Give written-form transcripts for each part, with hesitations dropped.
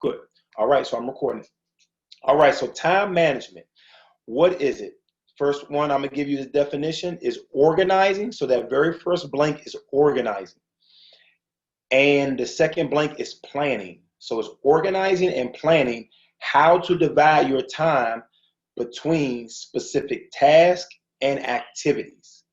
Good. All right, so I'm recording. All right, so time management. What is it? First one I'm gonna give you the definition is organizing. So that very first blank is organizing. And the second blank is planning. So it's organizing and planning how to divide your time between specific tasks and activities.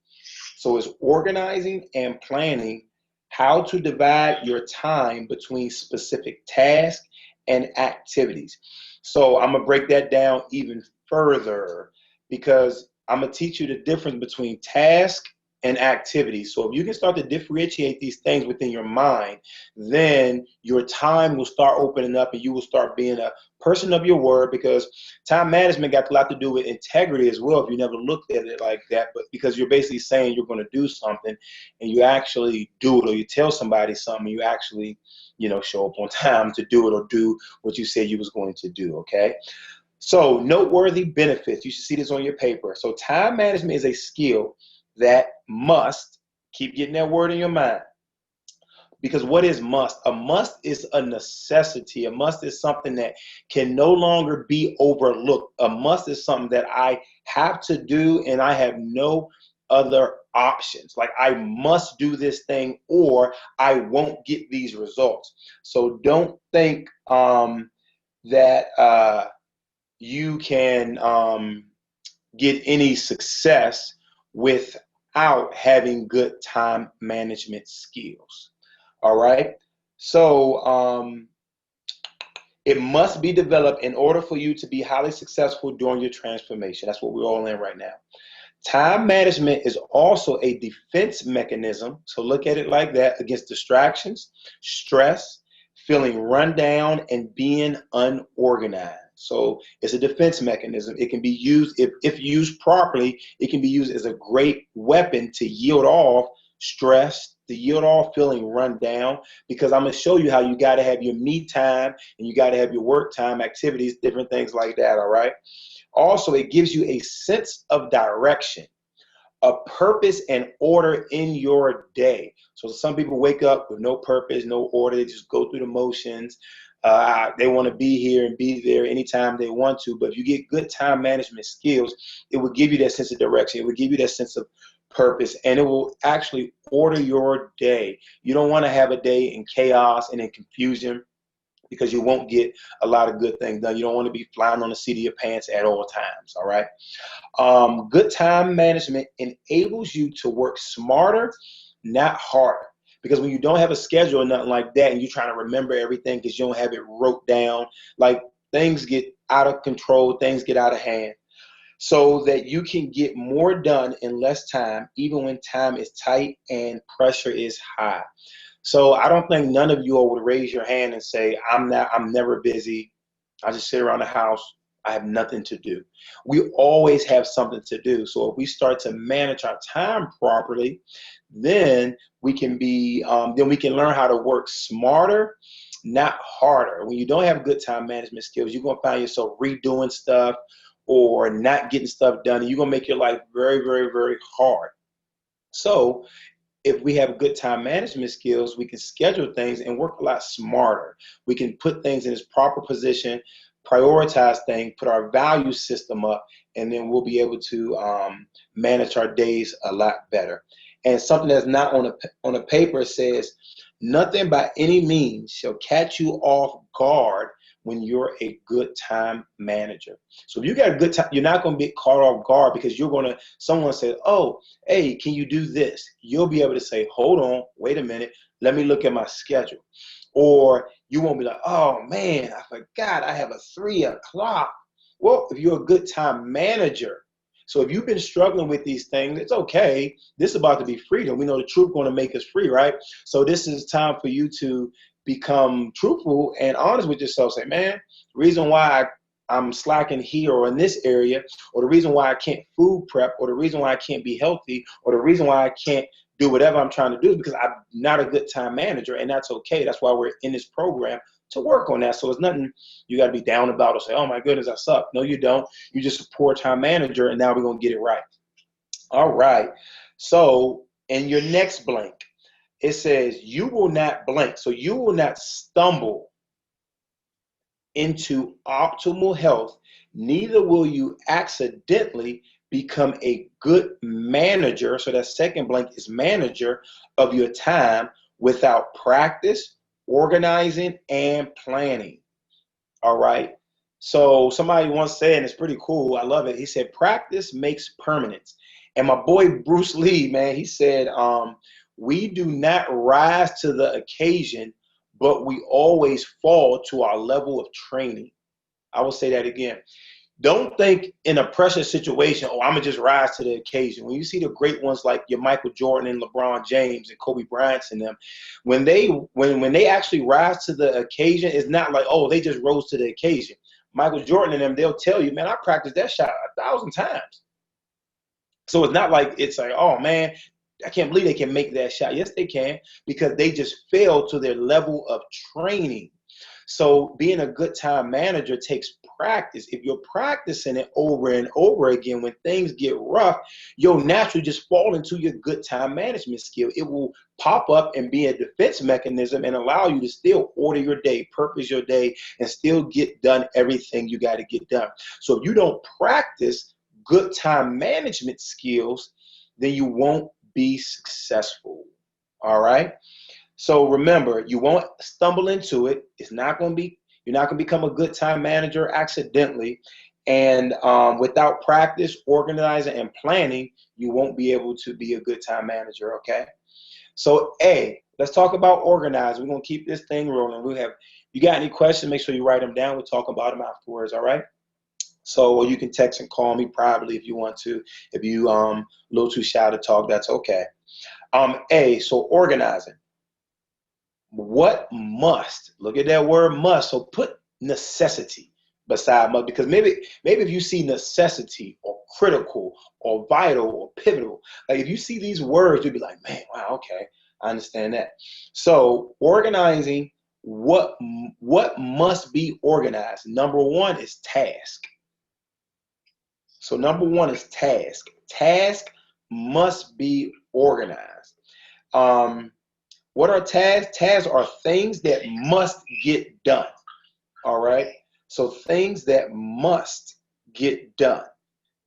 So it's organizing and planning how to divide your time between specific tasks and activities. So I'm gonna break that down even further because I'm gonna teach you the difference between task and activity. So if you can start to differentiate these things within your mind, then your time will start opening up and you will start being a person of your word, because time management got a lot to do with integrity as well if you never looked at it like that. But because you're basically saying you're going to do something and you actually do it, or you tell somebody something, you actually, show up on time to do it or do what you said you was going to do. Okay. So noteworthy benefits, you should see this on your paper. So time management is a skill that must, keep getting that word in your mind, because what is must? A must is a necessity. A must is something that can no longer be overlooked. A must is something that I have to do and I have no other options. Like I must do this thing or I won't get these results. So don't think that you can get any success without having good time management skills. All right. So it must be developed in order for you to be highly successful during your transformation. That's what we're all in right now. Time management is also a defense mechanism. So look at it like that, against distractions, stress, feeling run down, and being unorganized. So it's a defense mechanism. It can be used, if used properly, it can be used as a great weapon to yield off stress, to yield off feeling run down, because I'm going to show you how you got to have your me time and you got to have your work time activities, different things like that. All right. Also, it gives you a sense of direction, a purpose and order in your day. So some people wake up with no purpose, no order. They just go through the motions. They want to be here and be there anytime they want to. But if you get good time management skills, it will give you that sense of direction. It will give you that sense of purpose, and it will actually order your day. You don't want to have a day in chaos and in confusion, because you won't get a lot of good things done. You don't want to be flying on the seat of your pants at all times. All right. Good time management enables you to work smarter, not harder. Because when you don't have a schedule or nothing like that, and you're trying to remember everything because you don't have it wrote down, like things get out of control, things get out of hand. So that you can get more done in less time, even when time is tight and pressure is high. So I don't think none of you all would raise your hand and say, I'm never busy. I just sit around the house. I have nothing to do. We always have something to do. So if we start to manage our time properly, then then we can learn how to work smarter, not harder. When you don't have good time management skills, you're gonna find yourself redoing stuff or not getting stuff done, and you're gonna make your life very, very, very hard. So if we have good time management skills, we can schedule things and work a lot smarter. We can put things in its proper position, prioritize things, put our value system up, and then we'll be able to manage our days a lot better. And something that's not on a paper says, nothing by any means shall catch you off guard when you're a good time manager. So if you got a good time, you're not going to be caught off guard because someone said, oh, hey, can you do this? You'll be able to say, hold on, wait a minute, let me look at my schedule. Or you won't be like, oh man, I forgot I have a 3 o'clock. Well, if you're a good time manager, so if you've been struggling with these things, it's okay. This is about to be freedom. We know the truth going to make us free, right? So this is time for you to become truthful and honest with yourself. Say, man, the reason why I'm slacking here or in this area, or the reason why I can't food prep, or the reason why I can't be healthy, or the reason why I can't do whatever I'm trying to do is because I'm not a good time manager, and that's okay. That's why we're in this program, to work on that. So it's nothing you got to be down about or say, oh my goodness, I suck. No, you don't. You just a poor time manager, and now we're going to get it right. All right. So in your next blank, it says you will not blank. So you will not stumble into optimal health, neither will you accidentally become a good manager. So that second blank is manager of your time without practice, organizing, and planning. All right. So somebody once said, and it's pretty cool, I love it. He said, practice makes permanence. And my boy Bruce Lee, man, he said, we do not rise to the occasion, but we always fall to our level of training. I will say that again. Don't think in a pressure situation, oh, I'm gonna just rise to the occasion. When you see the great ones like your Michael Jordan and LeBron James and Kobe Bryant and them, when they actually rise to the occasion, it's not like, oh, they just rose to the occasion. Michael Jordan and them, they'll tell you, man, I practiced that shot 1,000 times. So it's not like it's like, oh man, I can't believe they can make that shot. Yes, they can, because they just fell to their level of training. So being a good time manager takes practice. If you're practicing it over and over again, when things get rough, you'll naturally just fall into your good time management skill. It will pop up and be a defense mechanism and allow you to still order your day, purpose your day, and still get done everything you got to get done. So if you don't practice good time management skills, then you won't be successful. All right. So remember, you won't stumble into it. It's not going to be, you're not going to become a good time manager accidentally. And without practice, organizing, and planning, you won't be able to be a good time manager. Okay. So let's talk about organizing. We're going to keep this thing rolling. You got any questions, make sure you write them down. We'll talk about them afterwards. All right. So you can text and call me privately if you want to. If you a little too shy to talk, that's okay. So organizing. What must, look at that word must, so put necessity beside must, because maybe if you see necessity or critical or vital or pivotal, like if you see these words, you'll be like, man, wow, okay, I understand that. So organizing, what must be organized? Number one is task. So number one is task. Task must be organized. What are tasks? Tasks are things that must get done. All right. So things that must get done.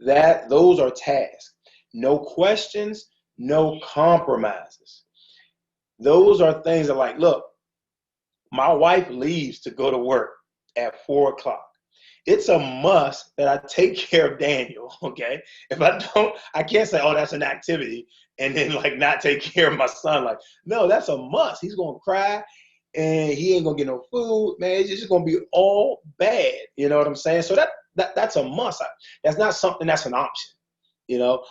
Those are tasks. No questions, no compromises. Those are things that, like, look, my wife leaves to go to work at 4 o'clock. It's a must that I take care of Daniel, okay? If I don't, I can't say, oh, that's an activity, and then like not take care of my son. Like, no, that's a must. He's gonna cry and he ain't gonna get no food, man. It's just gonna be all bad. You know what I'm saying? So that's a must. That's not something that's an option, you know.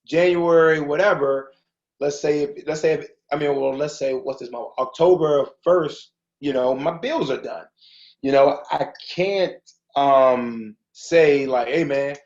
January, whatever, let's say what's this month? October 1st, my bills are done. I can't say like, hey man,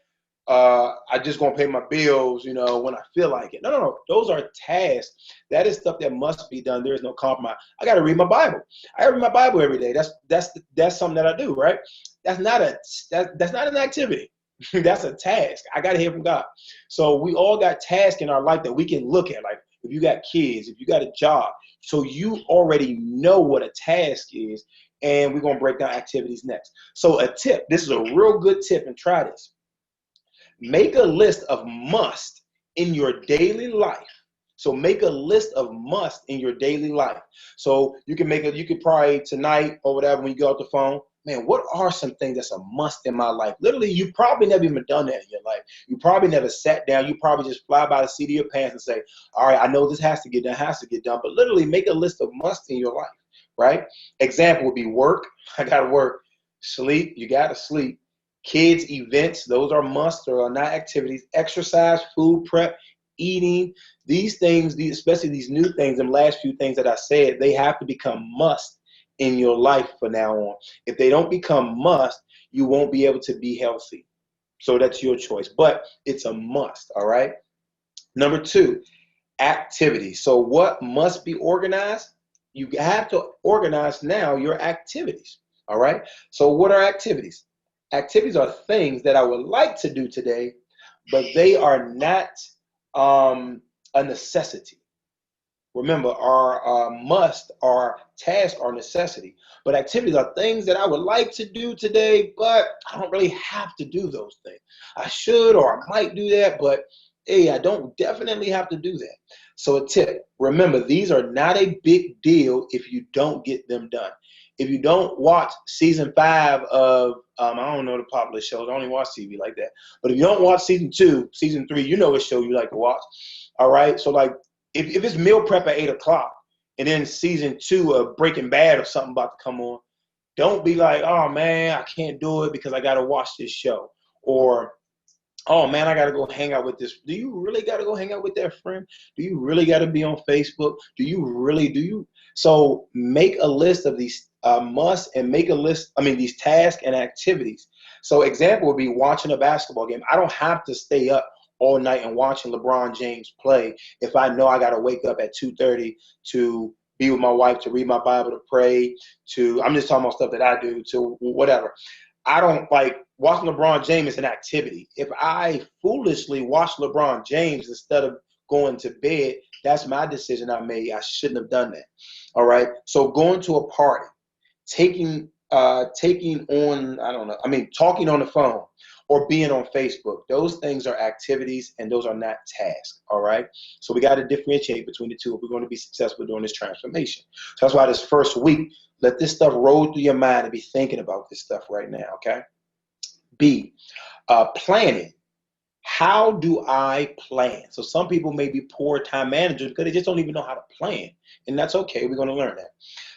I just gonna pay my bills, when I feel like it. No. Those are tasks. That is stuff that must be done. There is no compromise. I gotta read my Bible. I read my Bible every day. That's something that I do, right? That's not an activity. That's a task. I gotta hear from God. So we all got tasks in our life that we can look at. Like if you got kids, if you got a job, so you already know what a task is. And we're going to break down activities next. So a tip, this is a real good tip, and try this. Make a list of must in your daily life. So make a list of must in your daily life. So you could probably tonight or whatever, when you go off the phone, man, what are some things that's a must in my life? Literally, you probably never even done that in your life. You probably never sat down. You probably just fly by the seat of your pants and say, all right, I know this has to get done, but literally make a list of must in your life. Right? Example would be work. I gotta work. Sleep. You gotta sleep. Kids, events. Those are must or are not activities. Exercise, food prep, eating. These things, especially these new things, and last few things that I said, they have to become must in your life from now on. If they don't become must, you won't be able to be healthy. So that's your choice. But it's a must. All right. Number two, activities. So what must be organized? You have to organize now your activities. All right. So what are activities? Activities are things that I would like to do today, but they are not a necessity. Remember, our must, our task, our necessity. But activities are things that I would like to do today, but I don't really have to do those things. I should or I might do that, but hey, I don't definitely have to do that. So a tip, remember, these are not a big deal if you don't get them done. If you don't watch season 5 of, I don't know the popular shows, I don't even watch TV like that. But if you don't watch season 2, season 3, you know what show you like to watch. All right. So like if it's meal prep at 8 o'clock and then season 2 of Breaking Bad or something about to come on, don't be like, oh man, I can't do it because I got to watch this show. Or, oh man, I got to go hang out with this. Do you really got to go hang out with that friend? Do you really got to be on Facebook? Do you? So make a list of these must and make a list, these tasks and activities. So example would be watching a basketball game. I don't have to stay up all night and watching LeBron James play if I know I got to wake up at 2:30 to be with my wife, to read my Bible, to pray, I'm just talking about stuff that I do, to whatever. I don't like watching LeBron James as an activity. If I foolishly watch LeBron James instead of going to bed, that's my decision I made. I shouldn't have done that. All right. So going to a party, taking on, talking on the phone or being on Facebook, those things are activities and those are not tasks. All right. So we got to differentiate between the two if we're going to be successful during this transformation. So that's why this first week, let this stuff roll through your mind and be thinking about this stuff right now. Okay. B, planning. How do I plan? So some people may be poor time managers because they just don't even know how to plan. And that's okay. We're going to learn that.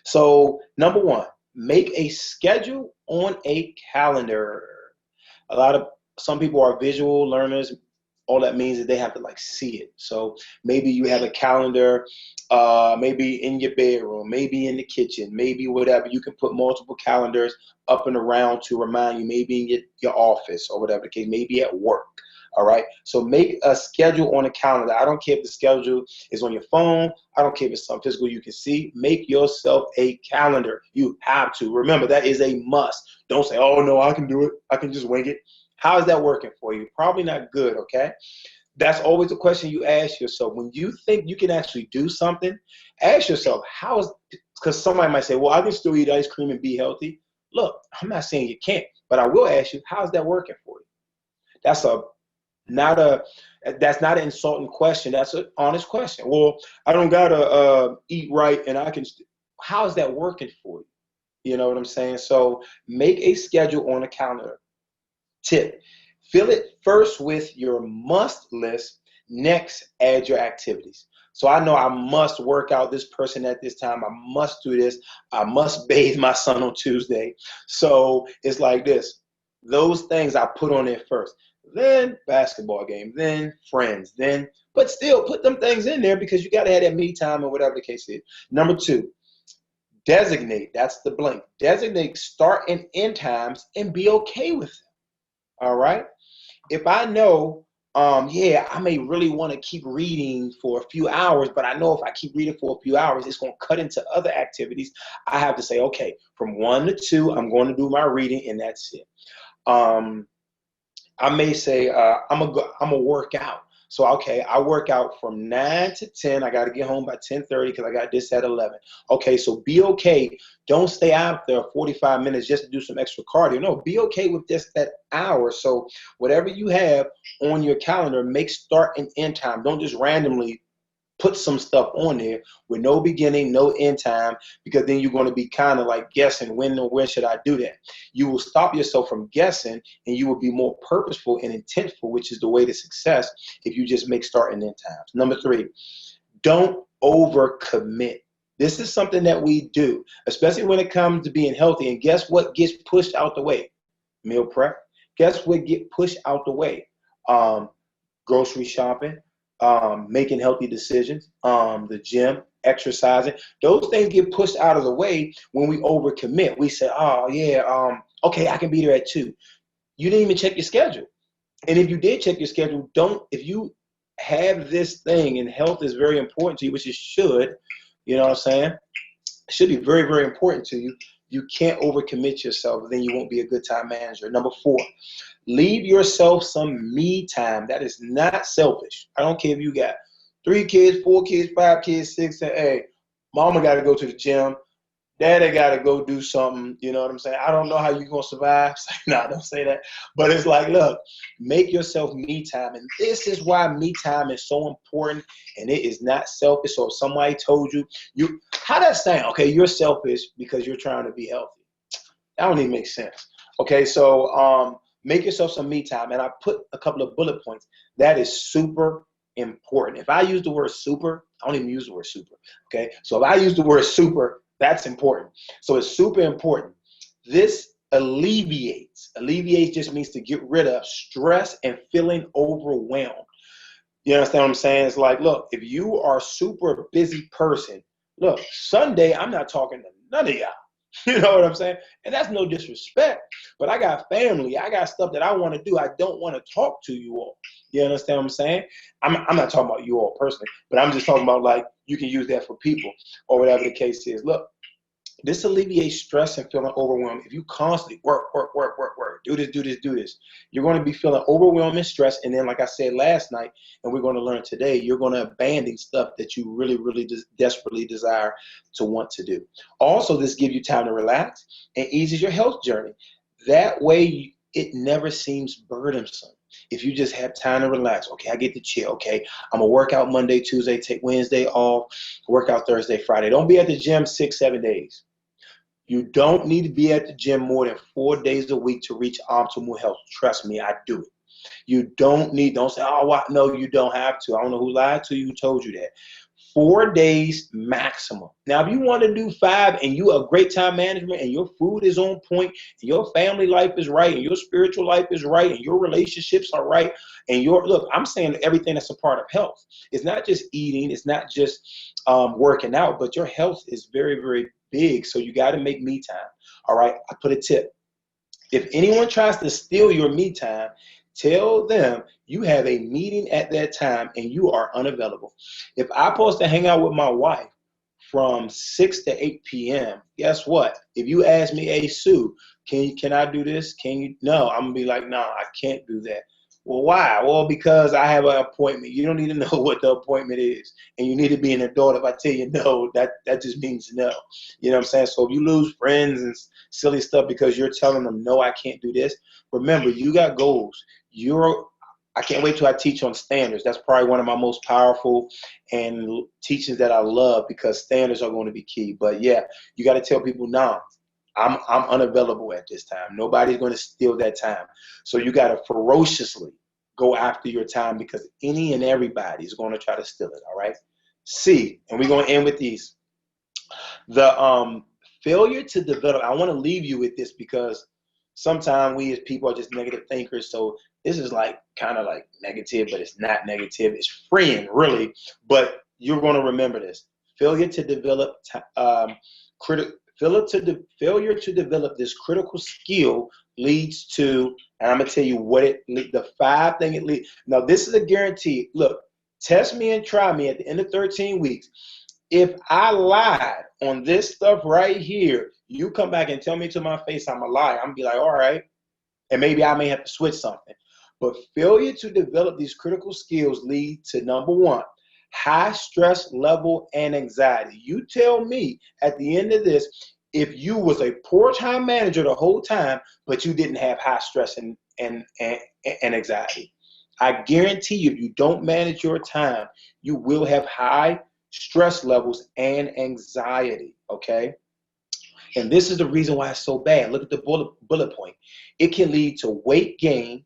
So number 1, make a schedule on a calendar. Some people are visual learners. All that means is they have to like see it. So maybe you have a calendar, maybe in your bedroom, maybe in the kitchen, maybe whatever. You can put multiple calendars up and around to remind you, maybe in your office or whatever the case, maybe at work. All right. So make a schedule on a calendar. I don't care if the schedule is on your phone. I don't care if it's something physical you can see. Make yourself a calendar. You have to. Remember, that is a must. Don't say, oh, no, I can do it. I can just wing it. How is that working for you? Probably not good. Okay. That's always the question you ask yourself. When you think you can actually do something, ask yourself, because somebody might say, well, I can still eat ice cream and be healthy. Look, I'm not saying you can't, but I will ask you, how's that working for you? That's not an insulting question. That's an honest question. Well, I don't gotta eat right, and I can. How's that working for you? You know what I'm saying? So make a schedule on a calendar. Tip: fill it first with your must list. Next, add your activities. So I know I must work out this person at this time. I must do this. I must bathe my son on Tuesday. So it's like this. Those things I put on there first. Then basketball game, then friends, but still put them things in there because you got to have that me time or whatever the case is. Number 2, designate. That's the blank. Designate start and end times and be okay with them. All right. If I know, I may really want to keep reading for a few hours, but I know if I keep reading for a few hours, it's going to cut into other activities. I have to say, okay, from 1 to 2, I'm going to do my reading and that's it. I may say I'm gonna work out. So okay, I work out from 9 to 10. I got to get home by 10:30 because I got this at 11. Okay, so be okay. Don't stay out there 45 minutes just to do some extra cardio. No, be okay with just that hour. So whatever you have on your calendar, make start and end time. Don't just randomly put some stuff on there with no beginning, no end time, because then you're going to be kind of like guessing when should I do that. You will stop yourself from guessing and you will be more purposeful and intentful, which is the way to success if you just make start and end times. Number 3, don't overcommit. This is something that we do, especially when it comes to being healthy. And guess what gets pushed out the way? Meal prep. Guess what get pushed out the way? Grocery shopping. Making healthy decisions, the gym, exercising. Those things get pushed out of the way when we overcommit. We say, oh yeah, okay, I can be there at 2. You didn't even check your schedule. And if you did check your schedule, if you have this thing, and health is very important to you, which it should, you know what I'm saying? It should be very, very important to you. You can't overcommit yourself, then you won't be a good time manager. Number 4, leave yourself some me time. That is not selfish. I don't care if you got 3 kids, 4 kids, 5 kids, 6, and hey, mama got to go to the gym. Daddy got to go do something. You know what I'm saying? I don't know how you're going to survive. No, don't say that. But it's like, look, make yourself me time. And this is why me time is so important. And it is not selfish. So if somebody told you, how that sound? Okay, you're selfish because you're trying to be healthy. That don't even make sense. Okay, so make yourself some me time. And I put a couple of bullet points. That is super important. If I use the word super, I don't even use the word super. Okay, so if I use the word super, that's important. So it's super important. This alleviates just means to get rid of stress and feeling overwhelmed. You understand what I'm saying? It's like, look, if you are a super busy person, look, Sunday, I'm not talking to none of y'all. You know what I'm saying? And that's no disrespect, but I got family. I got stuff that I want to do. I don't want to talk to you all. You understand what I'm saying? I'm not talking about you all personally, but I'm just talking about like you can use that for people or whatever the case is. Look, this alleviates stress and feeling overwhelmed. If you constantly work, do this, you're going to be feeling overwhelmed and stressed. And then, like I said last night, and we're going to learn today, you're going to abandon stuff that you really, really desperately desire to want to do. Also, this gives you time to relax and eases your health journey. That way, it never seems burdensome. If you just have time to relax, okay, I get to chill, okay, I'm going to work out Monday, Tuesday, take Wednesday off, work out Thursday, Friday. Don't be at the gym 6, 7 days. You don't need to be at the gym more than 4 days a week to reach optimal health. Trust me, I do it. You don't say, oh, no, you don't have to. I don't know who lied to you, who told you that. 4 days maximum. Now, if you want to do 5 and you have great time management and your food is on point and your family life is right and your spiritual life is right and your relationships are right and look, I'm saying everything that's a part of health. It's not just eating. It's not just working out, but your health is very, very big. So you got to make me time. All right. I put a tip. If anyone tries to steal your me time, tell them you have a meeting at that time and you are unavailable. If I'm supposed to hang out with my wife from 6 to 8 p.m., guess what? If you ask me, hey, Sue, can I do this? Can you? No, I'm going to be like, no, I can't do that. Well, why? Well, because I have an appointment. You don't need to know what the appointment is. And you need to be an adult. If I tell you no, that just means no. You know what I'm saying? So if you lose friends and silly stuff because you're telling them, no, I can't do this, remember, you got goals. I can't wait till I teach on standards. That's probably one of my most powerful and teachings that I love because standards are going to be key. But yeah, you got to tell people, no, I'm unavailable at this time. Nobody's going to steal that time. So you got to ferociously go after your time because any and everybody is going to try to steal it. All right. C, and we're going to end with these. The failure to develop. I want to leave you with this because sometimes we as people are just negative thinkers. So this is like kind of like negative, but it's not negative. It's freeing, really. But you're going to remember this. Failure to develop failure to develop this critical skill leads to, and I'm gonna tell you what the 5 thing it leads. Now this is a guarantee. Look, test me and try me at the end of 13 weeks. If I lied on this stuff right here, you come back and tell me to my face I'm a liar. I'm gonna be like, all right, and maybe I may have to switch something. But failure to develop these critical skills lead to number 1, high stress level and anxiety. You tell me at the end of this, if you was a poor time manager the whole time, but you didn't have high stress and anxiety. I guarantee you, if you don't manage your time, you will have high stress levels and anxiety, okay? And this is the reason why it's so bad. Look at the bullet point. It can lead to weight gain,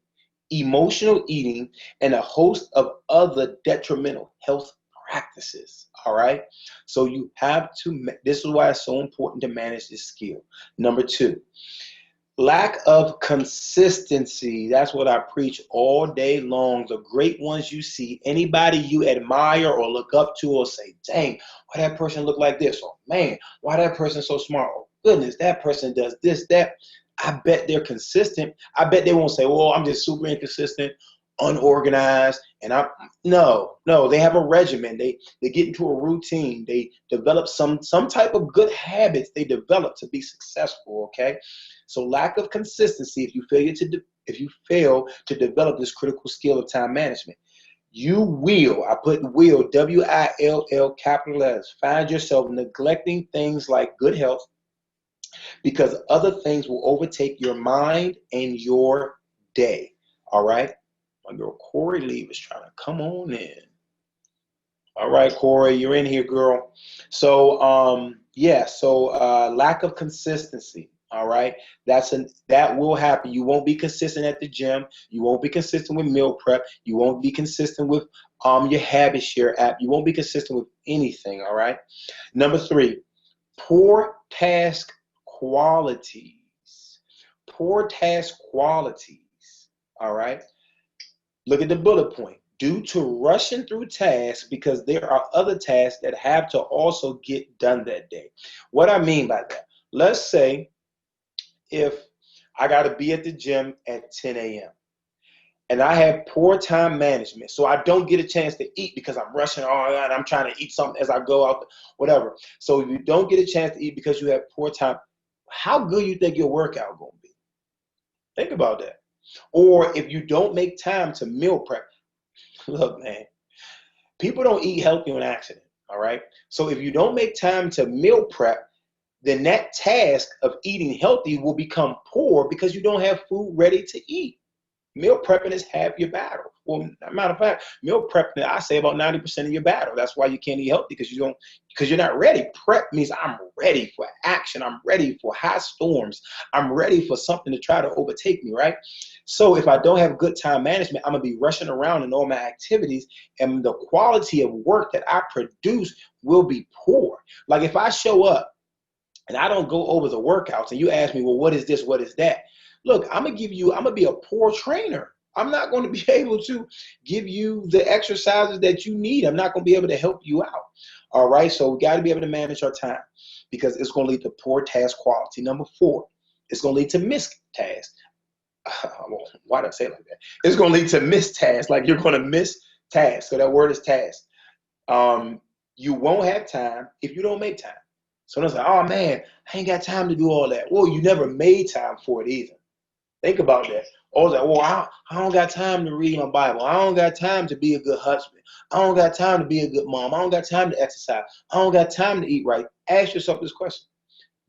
emotional eating, and a host of other detrimental health practices. All right. So you have to, this is why it's so important to manage this skill. Number 2, lack of consistency. That's what I preach all day long. The great ones you see, anybody you admire or look up to or say, dang, why that person look like this? Or man, why that person so smart? Oh, goodness, that person does this, that. I bet they're consistent. I bet they won't say, well, I'm just super inconsistent, unorganized. And no, they have a regimen. They get into a routine. They develop some type of good habits they develop to be successful, okay? So lack of consistency, if you fail to develop this critical skill of time management. You will, I put will, W-I-L-L, capital letters, find yourself neglecting things like good health because other things will overtake your mind and your day. All right? My girl Corey Lee was trying to come on in. All right, Corey, you're in here, girl. So, yeah, so lack of consistency. All right, that will happen. You won't be consistent at the gym. You won't be consistent with meal prep. You won't be consistent with your habit share app. You won't be consistent with anything. All right. Number 3, poor task qualities. Poor task qualities. All right. Look at the bullet point. Due to rushing through tasks because there are other tasks that have to also get done that day. What I mean by that, let's say if I got to be at the gym at 10 a.m. and I have poor time management, so I don't get a chance to eat because I'm rushing on and I'm trying to eat something as I go out, whatever. So if you don't get a chance to eat because you have poor time, how good you think your workout going to be? Think about that. Or if you don't make time to meal prep, look, man, people don't eat healthy on accident, all right? So if you don't make time to meal prep, then that task of eating healthy will become poor because you don't have food ready to eat. Meal prepping is half your battle. Well, matter of fact, meal prepping, I say about 90% of your battle. That's why you can't eat healthy because you're not ready. Prep means I'm ready for action. I'm ready for high storms. I'm ready for something to try to overtake me, right? So if I don't have good time management, I'm gonna be rushing around in all my activities, and the quality of work that I produce will be poor. Like if I show up and I don't go over the workouts and you ask me, well, what is this? What is that? Look, I'm gonna be a poor trainer. I'm not going to be able to give you the exercises that you need. I'm not going to be able to help you out. All right. So we got to be able to manage our time because it's going to lead to poor task quality. Number 4, it's going to lead to missed tasks. Well, why did I say it like that? It's going to lead to missed tasks. Like you're going to miss tasks. So that word is task. You won't have time if you don't make time. So it's like, oh man, I ain't got time to do all that. Well, you never made time for it either. Think about that. Or like, well, I don't got time to read my Bible. I don't got time to be a good husband. I don't got time to be a good mom. I don't got time to exercise. I don't got time to eat right. Ask yourself this question.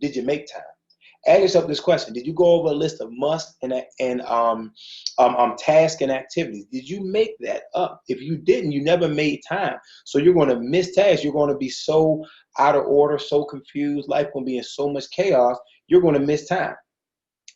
Did you make time? Ask yourself this question. Did you go over a list of must and tasks and activities? Did you make that up? If you didn't, you never made time. So you're going to miss tasks. You're going to be so out of order, so confused. Life going to be in so much chaos. You're going to miss time.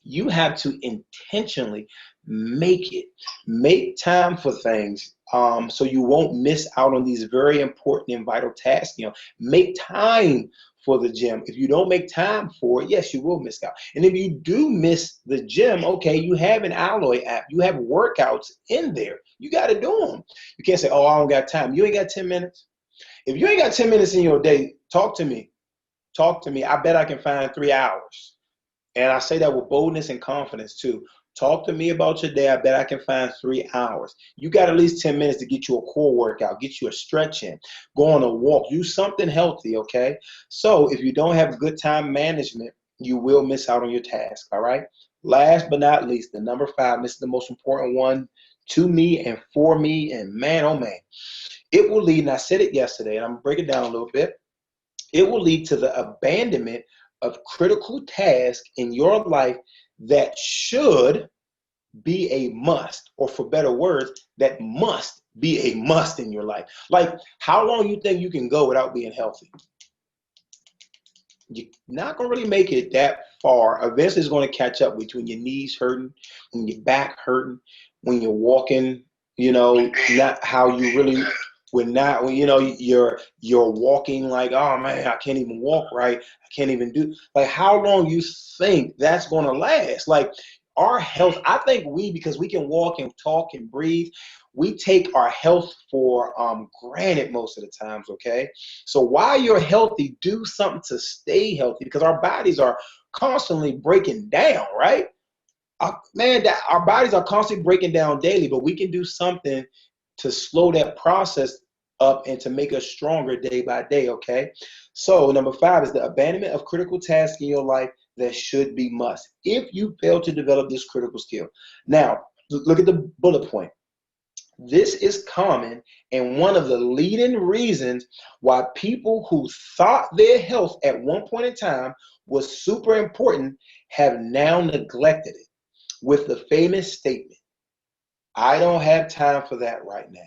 You have to intentionally make time for things, so you won't miss out on these very important and vital tasks. Make time for the gym. If you don't make time for it, yes, you will miss out. And if you do miss the gym, okay, you have an Alloy app. You have workouts in there. You got to do them. You can't say, oh, I don't got time. You ain't got 10 minutes. If you ain't got 10 minutes in your day, talk to me. Talk to me. I bet I can find 3 hours. And I say that with boldness and confidence too. Talk to me about your day. I bet I can find 3 hours. You got at least 10 minutes to get you a core workout, get you a stretch in, go on a walk, use something healthy, okay? So if you don't have good time management, you will miss out on your task, all right? Last but not least, the number 5, this is the most important one to me and for me, and man, oh man. It will lead, and I said it yesterday, and I'm going to break it down a little bit. It will lead to the abandonment of critical tasks in your life that should be a must, or for better words, that must be a must in your life. Like, how long you think you can go without being healthy? You're not going to really make it that far. Eventually, it's going to catch up with you when your knees hurting, when your back hurting, when you're walking, not how you really when you're walking like, oh man, I can't even walk right. I can't even do, like, how long you think that's going to last? Like, our health, I think because we can walk and talk and breathe, we take our health for granted most of the times, okay? So while you're healthy, do something to stay healthy because our bodies are constantly breaking down, right? Our bodies are constantly breaking down daily, but we can do something to slow that process up and to make us stronger day by day, okay? So number 5 is the abandonment of critical tasks in your life that should be must. If you fail to develop this critical skill. Now, look at the bullet point. This is common and one of the leading reasons why people who thought their health at one point in time was super important have now neglected it with the famous statement, I don't have time for that right now.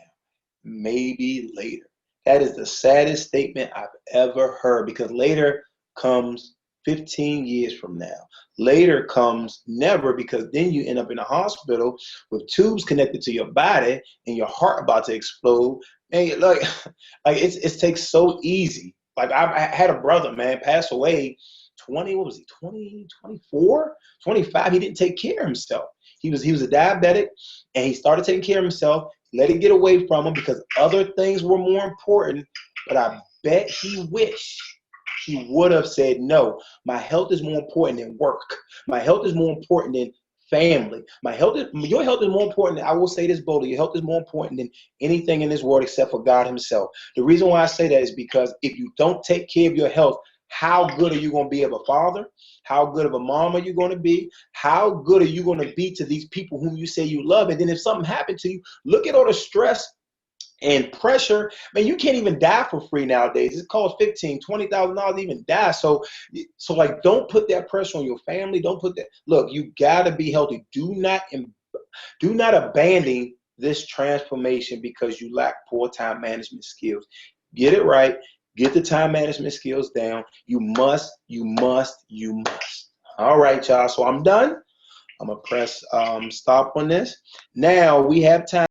Maybe later. That is the saddest statement I've ever heard, because later comes 15 years from now. Later comes never, because then you end up in a hospital with tubes connected to your body and your heart about to explode. And like it takes so easy. Like I had a brother, man, pass away 20, what was he, 20, 24, 25. He didn't take care of himself. He was a diabetic, and he started taking care of himself, let it get away from him because other things were more important. But I bet he wished he would have said, no, my health is more important than work. My health is more important than family. Your health is more important. I will say this boldly. Your health is more important than anything in this world except for God himself. The reason why I say that is because if you don't take care of your health, how good are you going to be of a father? How good of a mom are you going to be? How good are you going to be to these people whom you say you love? And then if something happened to you, look at all the stress and pressure. Man, you can't even die for free nowadays. It costs $15,000, $20,000 to even die. So like, don't put that pressure on your family. Don't put that. Look, you gotta be healthy. Do not abandon this transformation because you lack poor time management skills. Get it right. Get the time management skills down. You must. All right, y'all. So I'm done. I'm gonna press stop on this. Now we have time.